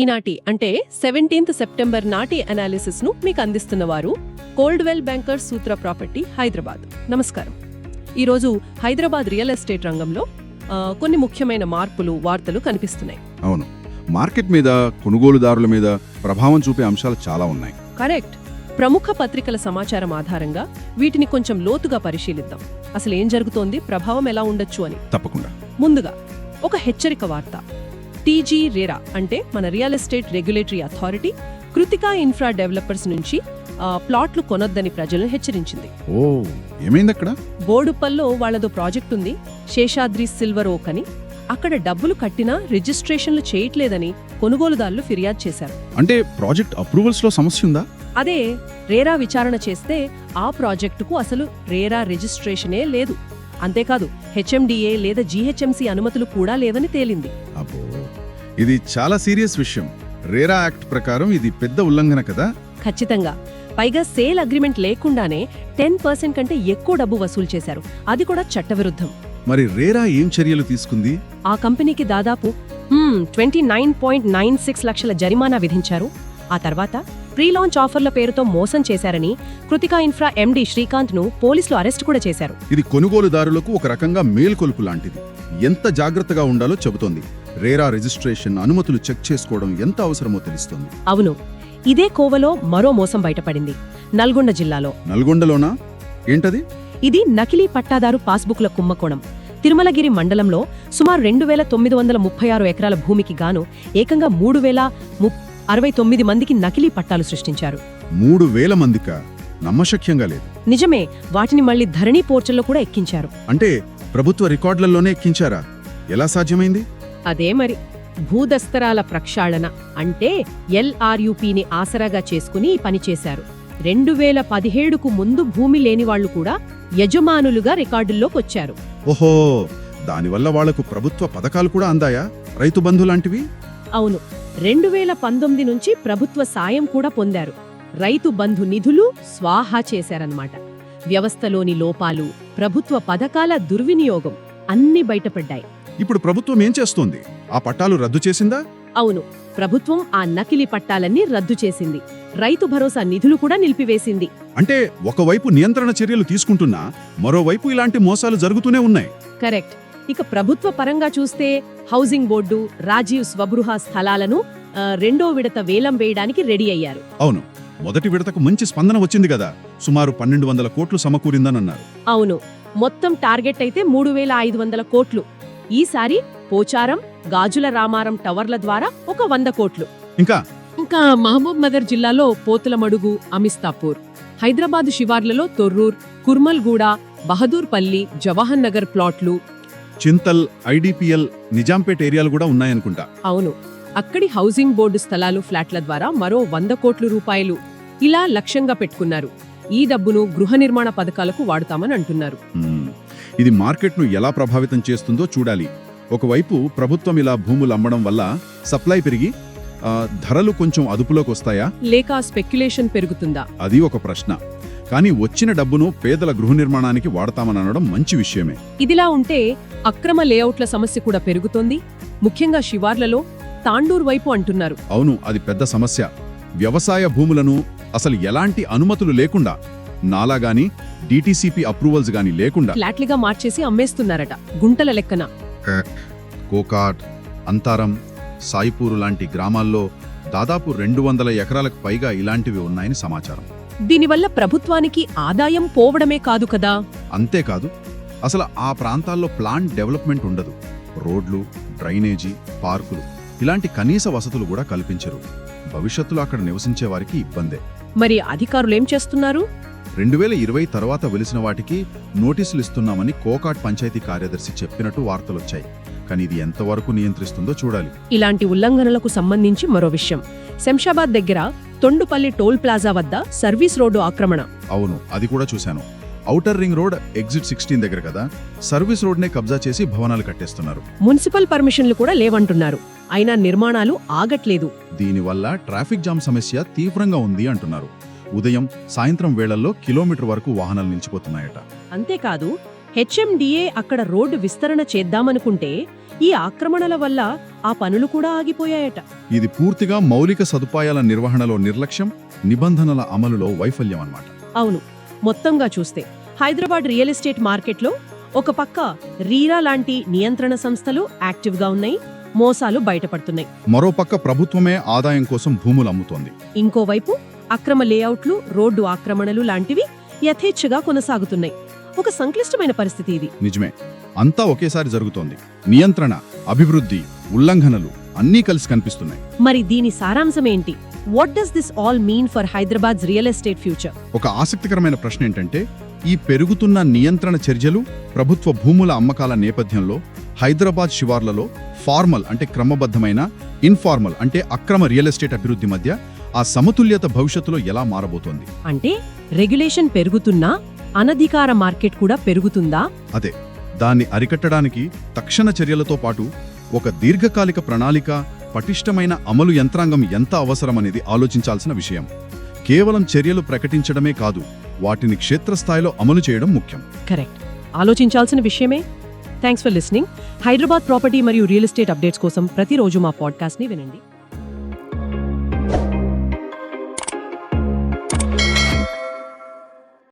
ఈనాటి అంటే 17th September నాటి అనాలిసిస్ను మీకు అందిస్తున్నవారు కోల్డ్వెల్ బ్యాంకర్స్ సూత్ర ప్రాపర్టీ హైదరాబాద్. నమస్కారం. ఈరోజు హైదరాబాద్ రియల్ ఎస్టేట్ రంగంలో కొన్ని ముఖ్యమైన మార్పులు వార్తలు కనిపిస్తున్నాయి. అవును, మార్కెట్ మీద కొనుగోలుదారుల మీద ప్రభావం చూపే అంశాలు చాలా ఉన్నాయి. కరెక్ట్. ప్రముఖ పత్రికల సమాచారం ఆధారంగా వీటిని కొంచెం లోతుగా పరిశీలిద్దాం. అసలు ఏం జరుగుతోంది, ప్రభావం ఎలా ఉండొచ్చు అని. తప్పకుండా. ముందుగా ఒక హెచ్చరిక వార్త. టీజీ రేరా అంటే మన real estate regulatory authority Kritika infra developers నుంచి ప్లాట్లు కొనొద్దని ప్రజలను హెచ్చరించింది. ఓ, ఏమైంది అక్కడ? బోడుప్పల్లో వాళ్లదో ప్రాజెక్ట్ ఉంది, శేషాద్రి సిల్వర్ ఓక్ అని. అక్కడ డబ్బులు కట్టినా రిజిస్ట్రేషన్లు చేయట్లేదని కొనుగోలుదారులు ఫిర్యాదు చేశారు. అంటే ప్రాజెక్ట్ అప్రూవల్స్ లో సమస్య ఉందా? అదే రేరా విచారణ చేస్తే ఆ ప్రాజెక్టుకు అసలు రేరా రిజిస్ట్రేషనే లేదు. అంతేకాదు హెచ్ఎండిఏ లేదా జీహెచ్ఎంసీ అనుమతులు కూడా లేవని తేలింది. అబ్బో, ఇది చాలా సీరియస్ విషయం. రేరా యాక్ట్ ప్రకారం ఇది పెద్ద ఉల్లంఘన కదా. ఖచ్చితంగా. పైగా సేల్ అగ్రిమెంట్ లేకుండానే 10% కంటే ఎక్కువ డబ్బు వసూలు చేశారు. అది కూడా చట్టవిరుద్ధం. మరి రేరా ఏం చర్యలు తీసుకుంది? ఆ కంపెనీకి దాదాపు 29.96 లక్షల జరిమానా విధించారు. ఆ తర్వాత ప్రీ లాంచ్ ఆఫర్ల పేరుతో మోసం చేశారని కృతికా ఇన్ఫ్రా ఎండీ శ్రీకాంత్ ను పోలీసులు అరెస్ట్ కూడా చేశారు. ఇది కొనుగోలుదారులకు ఒక రకంగా మేల్కొలుపు లాంటిది. ఎంత జాగ్రత్తగా ఉండాలో చెబుతోంది. రేరా రిజిస్ట్రేషన్ అనుమతులు చెక్ చేసుకోవడం ఎంత అవసరమో తెలుస్తోంది. అవును, ఇదే కోవలో మరో మోసం బయటపడింది. నల్గొండ జిల్లాలో. నల్గొండలోనా? ఏంటది? ఇది నకిలీ పట్టాదారు పాస్బుక్ల కుంభకోణం. తిరుమలగిరి మండలంలో సుమారు 2936 ఎకరాల భూమికి గాను ఏకంగా 3069 మందికి నకిలీ పట్టాలు సృష్టించారు. 3000 మందికా? నమ్మశక్యంగా లేదు. నిజమే. వాటిని మళ్లీ ధరణి పోర్టల్లో కూడా ఎక్కించారు. అంటే ప్రభుత్వ రికార్డులలోనే ఎక్కించారా? ఎలా సాధ్యమైంది? అదే మరి. భూదస్తరాల ప్రక్షాళన అంటే ఎల్ఆర్యుపిని ఆసరాగా చేసుకుని పనిచేశారు. 2017కు ముందు భూమి లేనివాళ్లు కూడా యజమానులుగా రికార్డుల్లోకొచ్చారు. ఓహో, దానివల్ల వాళ్లకు ప్రభుత్వ పథకాలు కూడా అందాయా? రైతు బంధు లాంటివి? అవును, 2019 నుంచి ప్రభుత్వ సాయం కూడా పొందారు. రైతు బంధు నిధులు స్వాహా చేశారన్నమాట. వ్యవస్థలోని లోపాలు, ప్రభుత్వ పథకాల దుర్వినియోగం అన్నీ బయటపడ్డాయి. ఇప్పుడు ప్రభుత్వం ఏం చేస్తోంది? ఆ పట్టాలు రద్దు చేసిందా? అవును, ప్రభుత్వం ఆ నకిలీ పట్టాలన్నీ రద్దు చేసింది. రైతు భరోసా నిధులు కూడా నిలిపివేసింది. అంటే ఒకవైపు నియంత్రణ చర్యలు తీసుకుంటున్నా మరోవైపు ఇలాంటి మోసాలు జరుగుతూనే ఉన్నాయి. కరెక్ట్. ఇక ప్రభుత్వ పరంగా చూస్తే హౌసింగ్ బోర్డు, రాజీవ్ స్వగృహ స్థలాలను రెండో విడత వేలం వేయడానికి రెడీ అయ్యారు. అవును, మొదటి విడతకు మంచి స్పందన వచ్చింది కదా. సుమారు 1200 కోట్లు సమకూరిందనన్నారు. అవును, మొత్తం టార్గెట్ అయితే 3500 కోట్లు. ఈసారి పోచారం, గాజుల రామారం టవర్ల ద్వారా ఒక 100 కోట్లు. ఇంకా మహబూబ్ నగర్ జిల్లాలో పోతులమడుగు, అమిస్తాపూర్, హైదరాబాద్ శివార్లలో తొర్రూర్, కుర్మల్గూడ, బహదూర్పల్లి, జవహర్ నగర్ ప్లాట్లు, చింతల్, ఐడిపిఎల్, నిజాంపేట్ ఏరియాలు కూడా ఉన్నాయనుకుంటా. అవును, అక్కడి హౌసింగ్ బోర్డు స్థలాలు, ఫ్లాట్ల ద్వారా మరో 100 కోట్ల రూపాయలు ఇలా లక్ష్యంగా పెట్టుకున్నారు. ఈ డబ్బును గృహ నిర్మాణ పథకాలకు వాడుతామని అంటున్నారు. ఇది మార్కెట్ను ఎలా ప్రభావితం చేస్తుందో చూడాలి. ఒకవైపు ప్రభుత్వం ఇలా భూములు అమ్మడం వల్ల సప్లై పెరిగి ధరలు కొంచెం అదుపులోకి వస్తాయా, లేక స్పెక్యులేషన్ పెరుగుతుందా? అది ఒక ప్రశ్న. కానీ వచ్చిన డబ్బును పేదల గృహ నిర్మాణానికి వాడతామని అనడం మంచి విషయమే. ఇదిలా ఉంటే అక్రమ లేఅవుట్ల సమస్య కూడా పెరుగుతోంది. ముఖ్యంగా శివార్లలో, తాండూర్ వైపు అంటున్నారు. అవును, అది పెద్ద సమస్య. వ్యవసాయ భూములను అసలు ఎలాంటి అనుమతులు లేకుండా, నాలాగాని డిటిసిపి అప్రూవల్స్ గాని లేకుండా ఫ్లాట్లుగా మార్చేసి అమ్మేస్తున్నారట, గుంటల లెక్కన. కోకాట్, అంతారం, సాయిపూరు లాంటి గ్రామాల్లో దాదాపు 200 ఎకరాలకు పైగా ఇలాంటివి ఉన్నాయని సమాచారం. దీనివల్ల ప్రభుత్వానికి ఆదాయం పోవడమే కాదు కదా. అంతేకాదు, అసలు ఆ ప్రాంతాల్లో ప్లాంట్ డెవలప్మెంట్ ఉండదు. రోడ్లు, డ్రైనేజీ, పార్కులు ఇలాంటి కనీస వసతులు కూడా కల్పించరు. భవిష్యత్తులో అక్కడ నివసించే వారికి ఇబ్బందే. మరి అధికారులేం చేస్తున్నారు? 2020 తర్వాత వెలిసిన వాటికి నోటీసులు ఇస్తున్నామని కోకాట్ పంచాయతీ కార్యదర్శి చెప్పినట్టు వార్తలొచ్చాయి. కానీ ఇది ఎంతవరకు నియంత్రిస్తుందో చూడాలి. ఇలాంటి ఉల్లంఘనలకు సంబంధించి మరో విషయం. శంషాబాద్ దగ్గర తొండుపల్లి టోల్ ప్లాజా వద్ద సర్వీస్ రోడ్డు ఆక్రమణ. అవును, అది కూడా చూశాను. ఔటర్ రింగ్ రోడ్ ఎగ్జిట్ 16 దగ్గర కదా, సర్వీస్ రోడ్నే కబ్జా చేసి భవనాలు కట్టేస్తున్నారు. మున్సిపల్ పర్మిషన్లు కూడా లేవంటున్నారు. అయినా నిర్మాణాలు ఆగట్లేదు. దీనివల్ల ట్రాఫిక్ జామ్ సమస్య తీవ్రంగా ఉంది అంటున్నారు. ఉదయం, సాయంత్రం వేళల్లో కిలోమీటర్ వరకు వాహనాలు నిలిచిపోతున్నాయట. అంతేకాదు, హెచ్ఎండిఏ అక్కడ రోడ్డు విస్తరణ చేద్దామనుకుంటే ఈ ఆక్రమణల వల్ల ఆ పనులు కూడా ఆగిపోయాయట. ఇది పూర్తిగా మౌలిక సదుపాయాల నిర్వహణలో నిర్లక్ష్యం, నిబంధనల అమలులో వైఫల్యం అన్నమాట. అవును, మొత్తంగా చూస్తే హైదరాబాద్ రియల్ ఎస్టేట్ మార్కెట్లో ఒక పక్క రీరా లాంటి నియంత్రణ సంస్థలు యాక్టివ్గా ఉన్నాయి, మోసాలు బయటపడుతున్నాయి. మరోపక్క ప్రభుత్వమే ఆదాయం కోసం భూములు అమ్ముతోంది. ఇంకోవైపు అక్రమ లేఅవుట్లు, రోడ్డు ఆక్రమణలు లాంటివి యథేచ్ఛగా కొనసాగుతున్నాయి. ఒక సంక్లిష్టమైన పరిస్థితి ఇది. నిజమే, అంతా ఒకేసారి జరుగుతోంది. నియంత్రణ, అభివృద్ధి, ఉల్లంఘనలు అన్నీ కలిసి కనిపిస్తున్నాయి. మరి దీని సారాంశమేంటి? What does this all mean for Hyderabad's real estate future? ఒక ఆసక్తికరమైన ప్రశ్న ఏంటంటే, ఈ పెరుగుతున్న నియంత్రణ చర్యలు, ప్రభుత్వ భూముల అమ్మకాల నేపథ్యంలో హైదరాబాద్ శివార్లలో ఫార్మల్ అంటే క్రమబద్ధమైన, ఇన్ఫార్మల్ అంటే అక్రమ రియల్ ఎస్టేట్ అభివృద్ధి మధ్య ఆ సమతుల్యత భవిష్యత్తులో ఎలా మారబోతోంది? అంటే రెగ్యులేషన్ పెరుగుతున్నా అనధికార మార్కెట్ కూడా పెరుగుతుందా? అదే, దాన్ని అరికట్టడానికి తక్షణ చర్యలతో పాటు ఒక దీర్ఘకాలిక ప్రణాళిక, పటిష్టమైన అమలు యంత్రాంగం ఎంత అవసరమనేది ఆలోచించాల్సిన విషయం. కేవలం చర్యలు ప్రకటించడమే కాదు, వాటిని క్షేత్రస్థాయిలో అమలు చేయడం ముఖ్యం. కరెక్ట్, ఆలోచించాల్సిన విషయమే. Thanks for listening. Hyderabad property మరియు రియల్ ఎస్టేట్ అప్డేట్స్ కోసం ప్రతిరోజు మా పాడ్కాస్ట్ని వినండి.